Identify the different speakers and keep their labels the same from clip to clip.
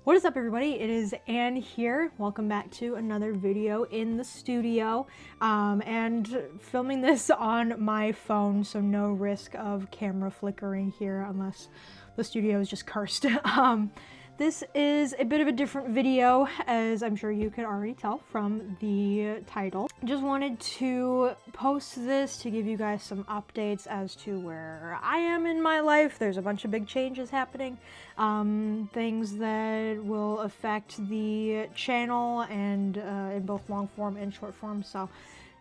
Speaker 1: What is up, everybody? It is Anne here. Welcome back to another video in the studio, and filming this on my phone, so no risk of camera flickering here unless the studio is just cursed. This is a bit of a different video, as I'm sure you could already tell from the title. Just wanted to post this to give you guys some updates as to where I am in my life. There's a bunch of big changes happening, things that will affect the channel and in both long form and short form. So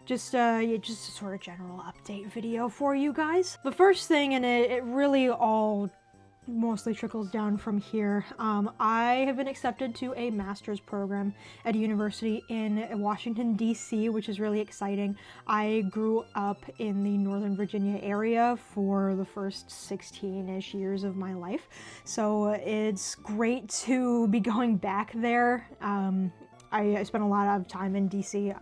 Speaker 1: just a sort of general update video for you guys. The first thing, and it really all mostly trickles down from here. I have been accepted to a master's program at a university in Washington, D.C., which is really exciting. I grew up in the Northern Virginia area for the first 16-ish years of my life, so it's great to be going back there. I spent a lot of time in DC.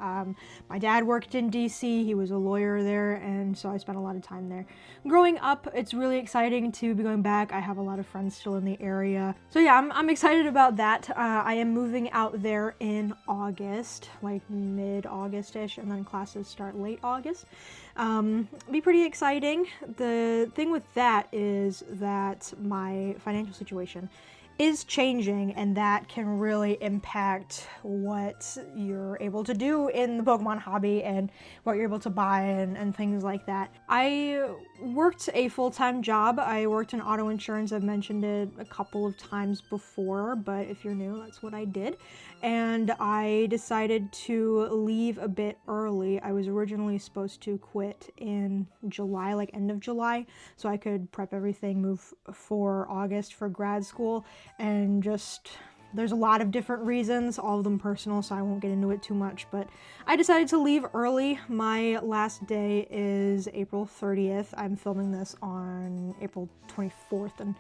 Speaker 1: My dad worked in DC, he was a lawyer there, and so I spent a lot of time there. Growing up, it's really exciting to be going back. I have a lot of friends still in the area. So yeah, I'm excited about that. I am moving out there in August, like mid-August-ish, and then classes start late August. Be pretty exciting. The thing with that is that my financial situation is changing, and that can really impact what you're able to do in the Pokemon hobby and what you're able to buy and things like that. I worked a full-time job. I worked in auto insurance. I've mentioned it a couple of times before, but if you're new, that's what I did. And I decided to leave a bit early. I was originally supposed to quit in July, like end of July, so I could prep everything, move for August for grad school. And just, there's a lot of different reasons, all of them personal, so I won't get into it too much, but I decided to leave early. My last day is April 30th. I'm filming this on April 24th, and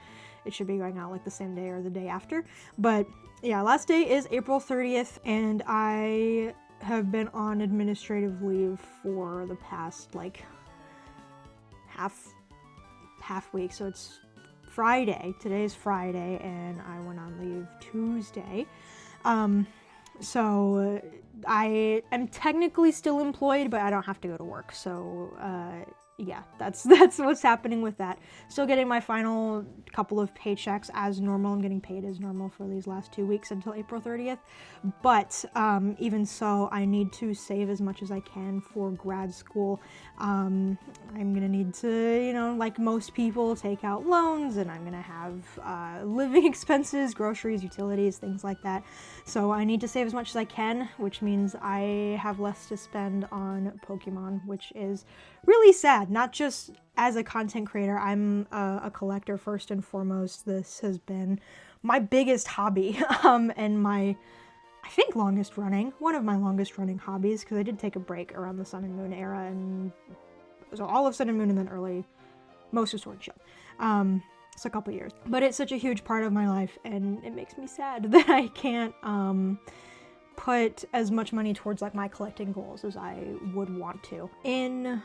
Speaker 1: it should be going out like the same day or the day after. But yeah, last day is April 30th, and I have been on administrative leave for the past like half week, so it's Friday. Today's Friday, and I went on leave Tuesday. So I am technically still employed, but I don't have to go to work. So yeah, that's what's happening with that. Still getting my final couple of paychecks as normal. I'm getting paid as normal for these last 2 weeks until April 30th. But even so, I need to save as much as I can for grad school. I'm gonna need to, you know, like most people, take out loans, and I'm gonna have living expenses, groceries, utilities, things like that. So I need to save as much as I can, which means I have less to spend on Pokemon, which is really sad. Not just as a content creator, I'm a collector first and foremost. This has been my biggest hobby, and my, I think, longest running, one of my longest running hobbies, because I did take a break around the Sun and Moon era, and so all of Sun and Moon and then early, most of Sword and Shield. So a couple years. But it's such a huge part of my life, and it makes me sad that I can't put as much money towards like my collecting goals as I would want to. In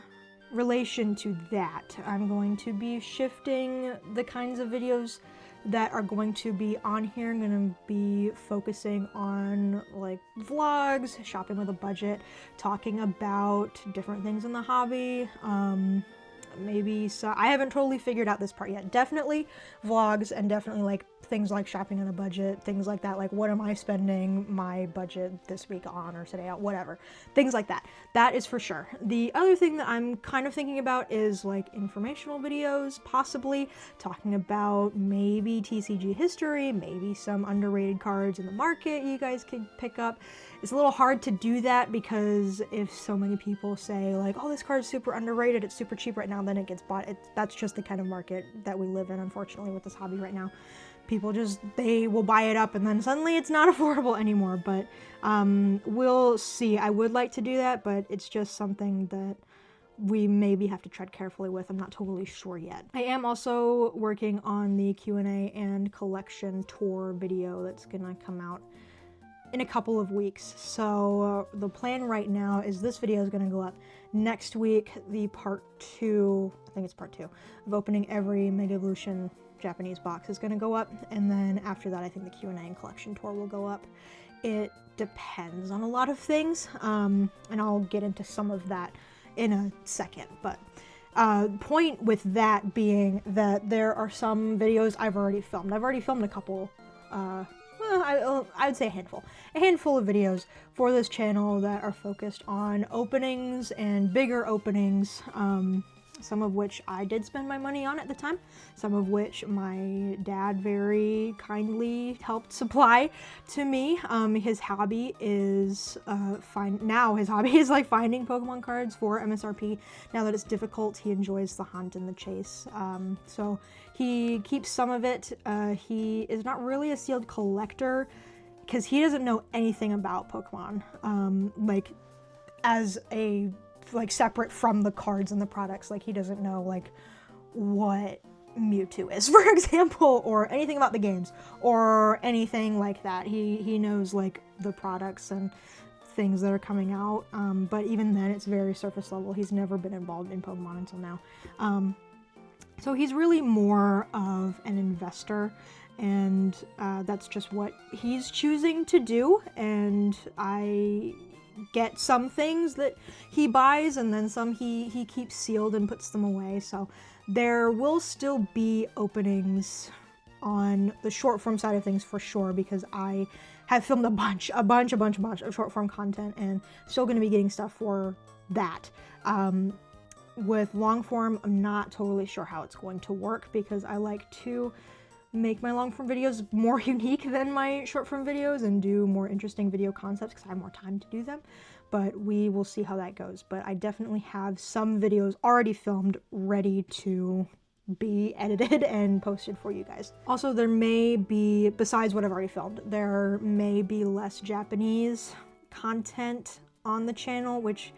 Speaker 1: relation to that, I'm going to be shifting the kinds of videos that are going to be on here. I'm going to be focusing on like vlogs, shopping with a budget, talking about different things in the hobby, maybe so I haven't totally figured out this part yet. Definitely vlogs, and definitely like things like shopping on a budget, things like that, like what am I spending my budget this week on or today on, whatever, things like that. That is for sure. The other thing that I'm kind of thinking about is like informational videos, possibly talking about maybe TCG history, maybe some underrated cards in the market you guys could pick up. It's a little hard to do that because if so many people say like, oh, this card is super underrated, it's super cheap right now, then it gets bought. That's just the kind of market that we live in, unfortunately, with this hobby right now. People just, they will buy it up and then suddenly it's not affordable anymore, but we'll see. I would like to do that, but it's just something that we maybe have to tread carefully with. I'm not totally sure yet. I am also working on the Q&A and collection tour video that's gonna come out in a couple of weeks. So the plan right now is this video is going to go up next week, the part 2, I think it's part 2, of opening every Mega Evolution Japanese box is going to go up, and then after that I think the Q&A and collection tour will go up. It depends on a lot of things, and I'll get into some of that in a second, but point with that being that there are some videos I've already filmed. I've already filmed a couple, well, I would say a handful of videos for this channel that are focused on openings and bigger openings, some of which I did spend my money on at the time, some of which my dad very kindly helped supply to me. His hobby is his hobby is like finding Pokemon cards for MSRP. Now that it's difficult, he enjoys the hunt and the chase. So he keeps some of it. He is not really a sealed collector because he doesn't know anything about Pokemon, like as a separate from the cards and the products. Like, he doesn't know like what Mewtwo is, for example, or anything about the games or anything like that. He knows like the products and things that are coming out, but even then it's very surface level. He's never been involved in Pokemon until now. So he's really more of an investor, and that's just what he's choosing to do, and I get some things that he buys, and then some he keeps sealed and puts them away. So there will still be openings on the short form side of things for sure, because I have filmed a bunch of short form content, and still going to be getting stuff for that. With long form, I'm not totally sure how it's going to work, because I like to make my long form videos more unique than my short form videos and do more interesting video concepts because I have more time to do them, but we will see how that goes. But I definitely have some videos already filmed ready to be edited and posted for you guys. Also, there may be, besides what I've already filmed, there may be less Japanese content on the channel, which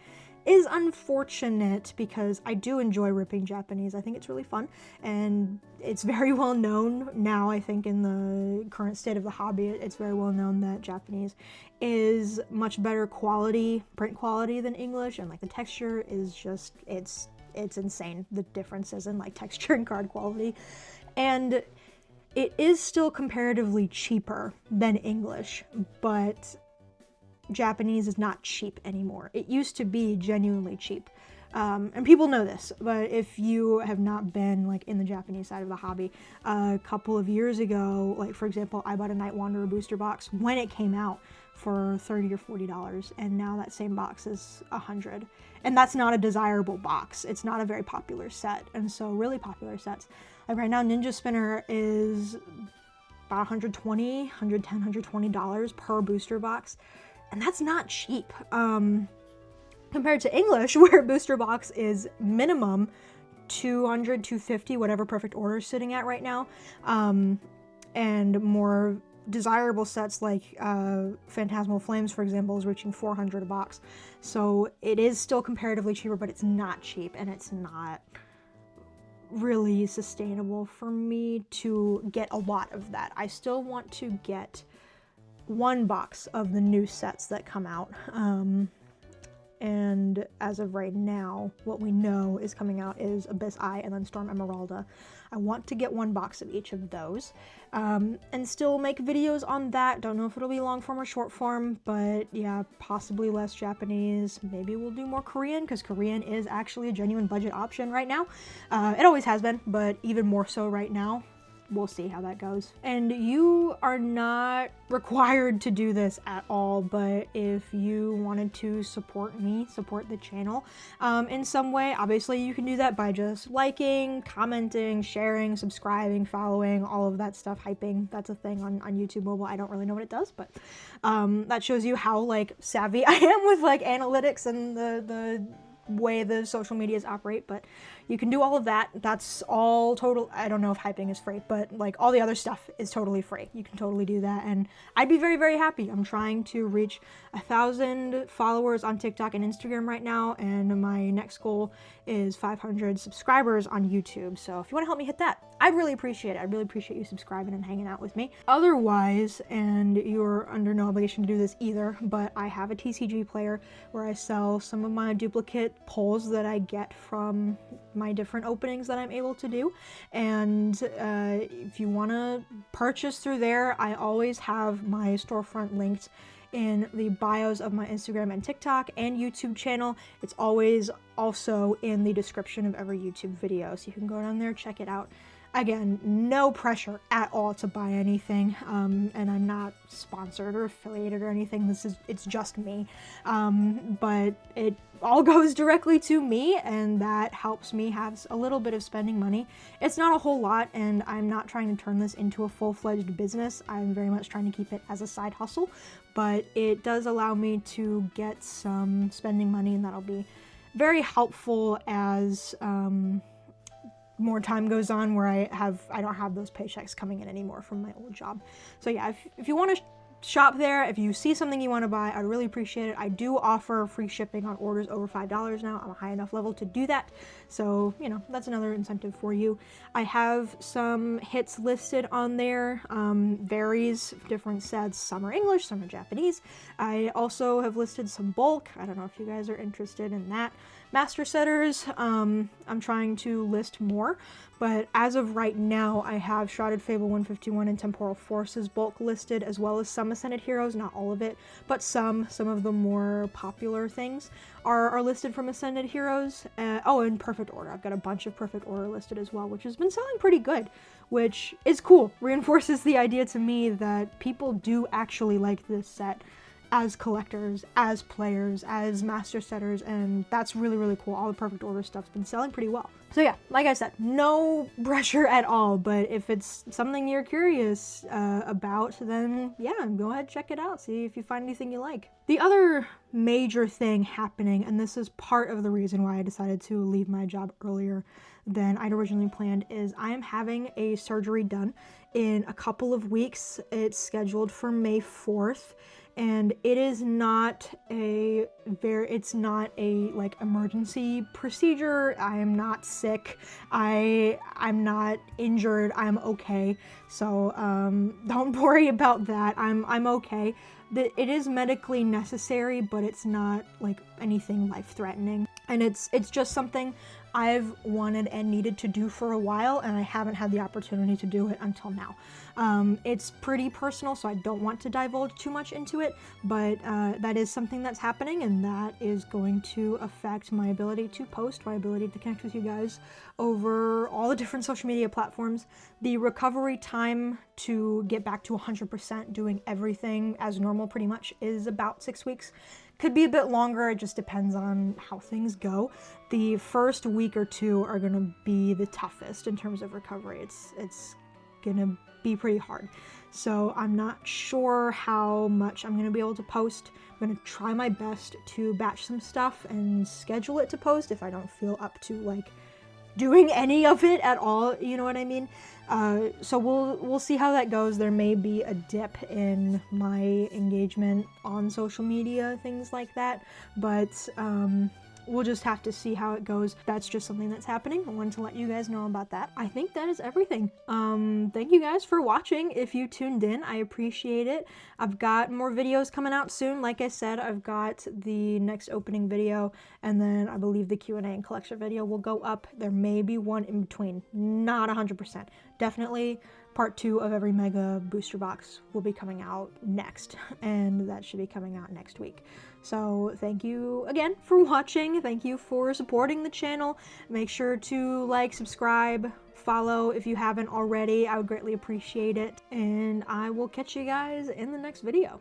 Speaker 1: is unfortunate because I do enjoy ripping Japanese. I think it's really fun, and it's very well known now. I think in the current state of the hobby, it's very well known that Japanese is much better quality, print quality, than English, and like the texture is just, it's insane, the differences in like texture and card quality. And it is still comparatively cheaper than English, but Japanese is not cheap anymore. It used to be genuinely cheap. And people know this, but if you have not been like in the Japanese side of the hobby, a couple of years ago, like for example, I bought a Night Wanderer booster box when it came out for $30 or $40, and now that same box is $100. And that's not a desirable box. It's not a very popular set. And so really popular sets, like right now, Ninja Spinner is about $120, $110, $120 per booster box. And that's not cheap, compared to English, where a booster box is minimum $200, $250, whatever Perfect Order is sitting at right now. And more desirable sets like Phantasmal Flames, for example, is reaching $400 a box. So it is still comparatively cheaper, but it's not cheap, and it's not really sustainable for me to get a lot of that. I still want to get one box of the new sets that come out, and as of right now, what we know is coming out is Abyss Eye and then Storm Emeralda. I want to get one box of each of those, and still make videos on that. Don't know if it'll be long form or short form, but yeah, possibly less Japanese. Maybe we'll do more Korean, because Korean is actually a genuine budget option right now. It always has been, but even more so right now. We'll see how that goes. And you are not required to do this at all, but if you wanted to support me, support the channel in some way, obviously you can do that by just liking, commenting, sharing, subscribing, following, all of that stuff. Hyping, that's a thing on YouTube mobile. I don't really know what it does, but that shows you how like savvy I am with like analytics and the way the social medias operate. But you can do all of that. That's all total. I don't know if hyping is free, but like all the other stuff is totally free. You can totally do that, and I'd be very, very happy. I'm trying to reach 1,000 followers on TikTok and Instagram right now, and my next goal is 500 subscribers on YouTube. So if you want to help me hit that, I'd really appreciate it. I'd really appreciate you subscribing and hanging out with me. Otherwise, and you're under no obligation to do this either, but I have a TCG player where I sell some of my duplicates pulls that I get from my different openings that I'm able to do. And if you want to purchase through there, I always have my storefront linked in the bios of my Instagram and TikTok and YouTube channel. It's always also in the description of every YouTube video, so you can go down there, check it out. Again, no pressure at all to buy anything, and I'm not sponsored or affiliated or anything. It's just me, but it all goes directly to me, and that helps me have a little bit of spending money. It's not a whole lot, and I'm not trying to turn this into a full-fledged business. I'm very much trying to keep it as a side hustle, but it does allow me to get some spending money, and that'll be very helpful as more time goes on where I don't have those paychecks coming in anymore from my old job. So yeah, if you want to shop there, if you see something you want to buy, I'd really appreciate it. I do offer free shipping on orders over $5 now. I'm a high enough level to do that. So, you know, that's another incentive for you. I have some hits listed on there, varies, different sets. Some are English, some are Japanese. I also have listed some bulk. I don't know if you guys are interested in that. Master setters, I'm trying to list more, but as of right now, I have Shrouded Fable 151 and Temporal Forces bulk listed, as well as some Ascended Heroes, not all of it, but some of the more popular things are listed from Ascended Heroes. Oh, and Perfect Order. I've got a bunch of Perfect Order listed as well, which has been selling pretty good, which is cool. Reinforces the idea to me that people do actually like this set as collectors, as players, as master setters, and that's really, really cool. All the Perfect Order stuff's been selling pretty well. So yeah, like I said, no pressure at all, but if it's something you're curious about, then yeah, go ahead, check it out, see if you find anything you like. The other major thing happening, and this is part of the reason why I decided to leave my job earlier than I'd originally planned, is I am having a surgery done in a couple of weeks. It's scheduled for May 4th. And it is not a like emergency procedure. I am not sick. I'm not injured. I'm okay. So don't worry about that. I'm okay. It is medically necessary, but it's not like anything life-threatening. And it's just something I've wanted and needed to do for a while, and I haven't had the opportunity to do it until now. It's pretty personal, so I don't want to divulge too much into it, but that is something that's happening, and that is going to affect my ability to post, my ability to connect with you guys over all the different social media platforms. The recovery time to get back to 100% doing everything as normal pretty much is about 6 weeks. Could be a bit longer, it just depends on how things go. The first week or two are gonna be the toughest in terms of recovery. It's gonna be pretty hard. So I'm not sure how much I'm gonna be able to post. I'm gonna try my best to batch some stuff and schedule it to post if I don't feel up to like doing any of it at all, you know what I mean? So we'll see how that goes. There may be a dip in my engagement on social media, things like that, but we'll just have to see how it goes. That's just something that's happening. I wanted to let you guys know about that. I think that is everything. Thank you guys for watching. If you tuned in, I appreciate it. I've got more videos coming out soon. Like I said, I've got the next opening video, and then I believe the Q&A and collection video will go up. There may be one in between, not 100%. Definitely part 2 of every mega booster box will be coming out next, and that should be coming out next week. So thank you again for watching. Thank you for supporting the channel. Make sure to like, subscribe, follow if you haven't already. I would greatly appreciate it, and I will catch you guys in the next video.